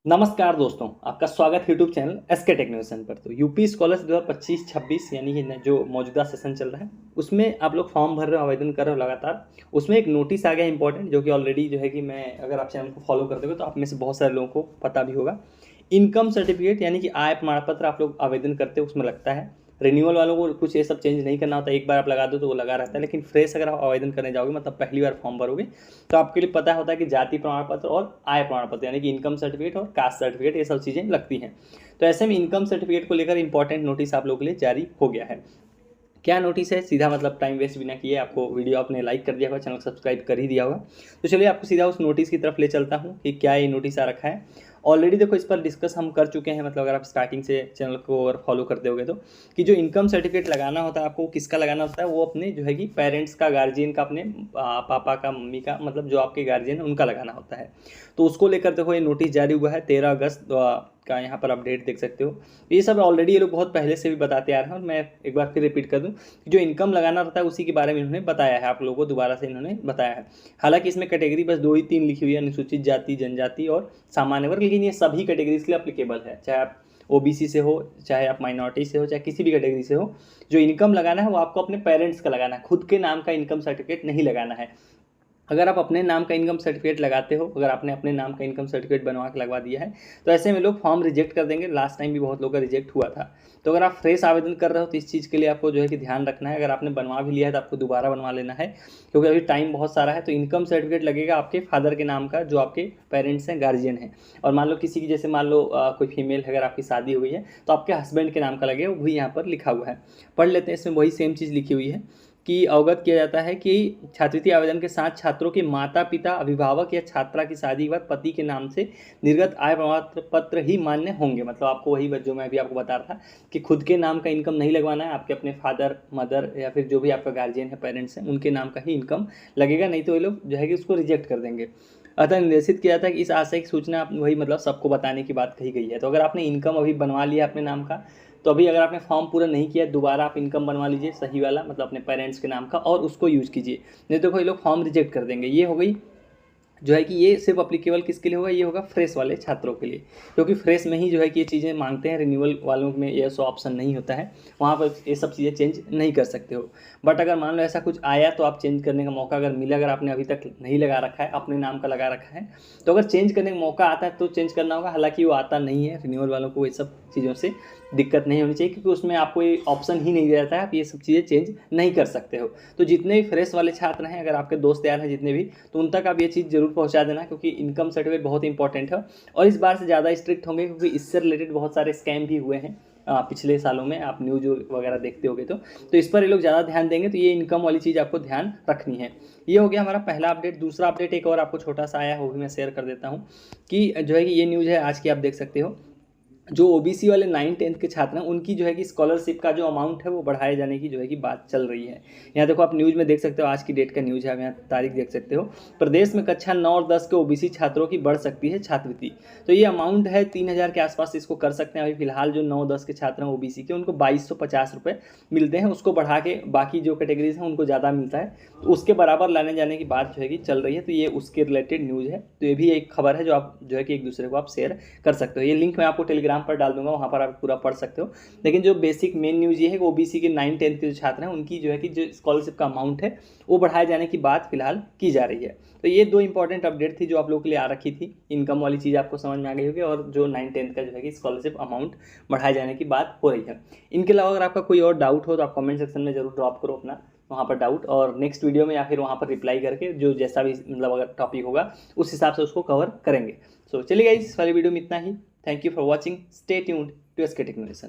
नमस्कार दोस्तों, आपका स्वागत है यूट्यूब चैनल एसके टेक्नोलॉजी पर। तो यूपी स्कॉलर्स 2025-26 यानी कि जो मौजूदा सेशन चल रहा है उसमें आप लोग फॉर्म भर रहे हो, आवेदन कर रहे हो लगातार। उसमें एक नोटिस आ गया इंपॉर्टेंट, जो कि ऑलरेडी जो है कि मैं अगर आप चैनल को फॉलो करते हो तो आप में से बहुत सारे लोगों को पता भी होगा। इनकम सर्टिफिकेट यानी कि आय प्रमाण पत्र आप लोग आवेदन करते हो, उसमें लगता है। रिन्यूअल वालों को कुछ ये सब चेंज नहीं करना होता, एक बार आप लगा दो तो वो लगा रहता है। लेकिन फ्रेश अगर आप आवेदन करने जाओगे, मतलब पहली बार फॉर्म भरोगे, तो आपके लिए पता होता है कि जाति प्रमाण पत्र और आय प्रमाण पत्र यानी कि इनकम सर्टिफिकेट और कास्ट सर्टिफिकेट, ये सब चीज़ें लगती हैं। तो ऐसे में इनकम सर्टिफिकेट को लेकर इंपॉर्टेंट नोटिस आप लोगों के लिए जारी हो गया है। क्या नोटिस है, सीधा मतलब टाइम वेस्ट बिना किए आपको वीडियो आपने लाइक कर दिया होगा, चैनल सब्सक्राइब कर ही दिया होगा। तो चलिए आपको सीधा उस नोटिस की तरफ ले चलता हूँ कि क्या ये नोटिस आ रखा है। ऑलरेडी देखो इस पर डिस्कस हम कर चुके हैं, मतलब अगर आप स्टार्टिंग से चैनल को और फॉलो करते होगे तो, कि जो इनकम सर्टिफिकेट लगाना होता है आपको, किसका लगाना होता है, वो अपने जो है कि पेरेंट्स का, गार्जियन का, अपने पापा का, मम्मी का, मतलब जो आपके गार्जियन है उनका लगाना होता है। तो उसको लेकर देखो ये नोटिस जारी हुआ है 13 अगस्त का, यहाँ पर अपडेट देख सकते हो। ये सब ऑलरेडी ये लोग बहुत पहले से भी बताते आ रहे हैं, और मैं एक बार फिर रिपीट कर दूं कि जो इनकम लगाना रहता है उसी के बारे में इन्होंने बताया है, आप लोगों को दोबारा से इन्होंने बताया है। हालांकि इसमें कैटेगरी बस 2 ही 3 लिखी हुई है, अनुसूचित जाति, जनजाति और सामान्य वर्ग, लेकिन ये सभी कैटेगरीज के लिए अप्लीकेबल है, चाहे आप ओबीसी से हो, चाहे आप माइनॉरिटी से हो, चाहे किसी भी कैटेगरी से हो। जो इनकम लगाना है वो आपको अपने पेरेंट्स का लगाना है, खुद के नाम का इनकम सर्टिफिकेट नहीं लगाना है। अगर आप अपने नाम का इनकम सर्टिफिकेट लगाते हो, अगर आपने अपने नाम का इनकम सर्टिफिकेट बनवा के लगवा दिया है, तो ऐसे में लोग फॉर्म रिजेक्ट कर देंगे। लास्ट टाइम भी बहुत लोगों का रिजेक्ट हुआ था। तो अगर आप फ्रेश आवेदन कर रहे हो तो इस चीज़ के लिए आपको जो है कि ध्यान रखना है। अगर आपने बनवा भी लिया है तो आपको दोबारा बनवा लेना है, क्योंकि अभी टाइम बहुत सारा है। तो इनकम सर्टिफिकेट लगेगा आपके फादर के नाम का, जो आपके पेरेंट्स हैं, गार्जियन हैं। और मान लो किसी की, जैसे मान लो कोई फीमेल है, अगर आपकी शादी हुई है तो आपके हस्बैंड के नाम का लगेगा, वो भी यहाँ पर लिखा हुआ है। पढ़ लेते हैं, इसमें वही सेम चीज़ लिखी हुई है कि अवगत किया जाता है कि छात्रवृत्ति आवेदन के साथ छात्रों के माता पिता, अभिभावक या छात्रा की शादी के बाद पति के नाम से निर्गत आय प्रमाण पत्र ही मान्य होंगे। मतलब आपको वही जो मैं भी आपको बता रहा था कि खुद के नाम का इनकम नहीं लगवाना है, आपके अपने फादर, मदर या फिर जो भी आपका गार्जियन है, पेरेंट्स हैं, उनके नाम का ही इनकम लगेगा। नहीं तो ये लोग जो है कि उसको रिजेक्ट कर देंगे। अतः निर्देशित किया जाता है कि इस आशय की सूचना वही, मतलब सबको बताने की बात कही गई है। तो अगर आपने इनकम अभी बनवा लिया अपने नाम का, तो अभी अगर आपने फॉर्म पूरा नहीं किया, दोबारा आप इनकम बनवा लीजिए सही वाला, मतलब अपने पेरेंट्स के नाम का, और उसको यूज़ कीजिए। नहीं तो कोई लोग फॉर्म रिजेक्ट कर देंगे। ये हो गई जो है कि ये सिर्फ अप्लीकेबल किसके लिए होगा, ये होगा फ्रेश वाले छात्रों के लिए, क्योंकि फ्रेश में ही जो है कि ये चीज़ें मांगते हैं। रिन्यूअल वालों में ये सो ऑप्शन नहीं होता है, वहाँ पर ये सब चीज़ें चेंज नहीं कर सकते हो। बट अगर मान लो ऐसा कुछ आया तो आप चेंज करने का मौका अगर मिला, अगर आपने अभी तक नहीं लगा रखा है, अपने नाम का लगा रखा है, तो अगर चेंज करने का मौका आता है तो चेंज करना होगा। हालांकि वो आता नहीं है, रिन्यूअल वालों को ये सब चीज़ों से दिक्कत नहीं होनी चाहिए, क्योंकि उसमें आपको ये ऑप्शन ही नहीं दिया जाता है, आप ये सब चीज़ें चेंज नहीं कर सकते हो। तो जितने भी फ्रेश वाले छात्र हैं, अगर आपके दोस्त यार हैं जितने भी, तो उन तक आप ये चीज़ जरूर पहुंचा देना, क्योंकि इनकम सर्टिफिकेट बहुत इंपॉर्टेंट है। और इस बार से ज़्यादा स्ट्रिक्ट होंगे, क्योंकि इससे रिलेटेड बहुत सारे स्कैम भी हुए हैं पिछले सालों में, आप न्यूज़ वगैरह देखते होगे तो इस पर ये लोग ज़्यादा ध्यान देंगे। तो ये इनकम वाली चीज़ आपको ध्यान रखनी है। ये हो गया हमारा पहला अपडेट। दूसरा अपडेट एक और आपको छोटा सा आया है, वो भी मैं शेयर कर देता हूँ कि जो है कि ये न्यूज़ है आज की, आप देख सकते हो। जो ओबीसी वाले 9th-10th के छात्र हैं, उनकी जो है कि स्कॉलरशिप का जो अमाउंट है वो बढ़ाए जाने की जो है कि बात चल रही है। यहाँ देखो आप न्यूज़ में देख सकते हो, आज की डेट का न्यूज़ है, आप यहाँ तारीख देख सकते हो। प्रदेश में कक्षा 9 और 10 के ओबीसी छात्रों की बढ़ सकती है छात्रवृत्ति। तो ये अमाउंट है 3000 के आसपास, इसको कर सकते हैं। अभी फिलहाल जो 9-10 के छात्र हैं ओबीसी के, उनको 2250 रुपये मिलते हैं। उसको बढ़ा के बाकी जो कैटेगरीज हैं उनको ज़्यादा मिलता है, तो उसके बराबर लाने जाने की बात जो है कि चल रही है। तो ये उसके रिलेटेड न्यूज़ है। तो ये भी एक खबर है जो आप जो है कि एक दूसरे को आप शेयर कर सकते हो। ये लिंक मैं आपको टेलीग्राम पर डाल दूंगा, वहाँ पर आप पूरा पढ़ सकते हो। लेकिन जो बेसिक मेन न्यूज़ ये है कि ओबीसी के 9-10 के जो छात्र हैं, उनकी जो है कि जो स्कॉलरशिप का अमाउंट है वो बढ़ाए जाने की बात फिलहाल की जा रही है। तो ये 2 इंपॉर्टेंट अपडेट थी जो आप लोगों के लिए आ रखी थी। इनकम वाली चीज़ आपको समझ में आ गई होगी, और जो 9-10 का जो है कि स्कॉलरशिप अमाउंट बढ़ाए जाने की बात हो रही है। इनके अलावा अगर आपका कोई और डाउट हो तो आप कमेंट सेक्शन में जरूर ड्रॉप करो अपना वहाँ पर डाउट, और नेक्स्ट वीडियो में या फिर वहाँ पर रिप्लाई करके जो जैसा भी मतलब अगर टॉपिक होगा उस हिसाब से उसको कवर करेंगे। सो चलिए गाइस, इस वाली वीडियो में इतना ही। Thank you for watching, stay tuned to SK technology.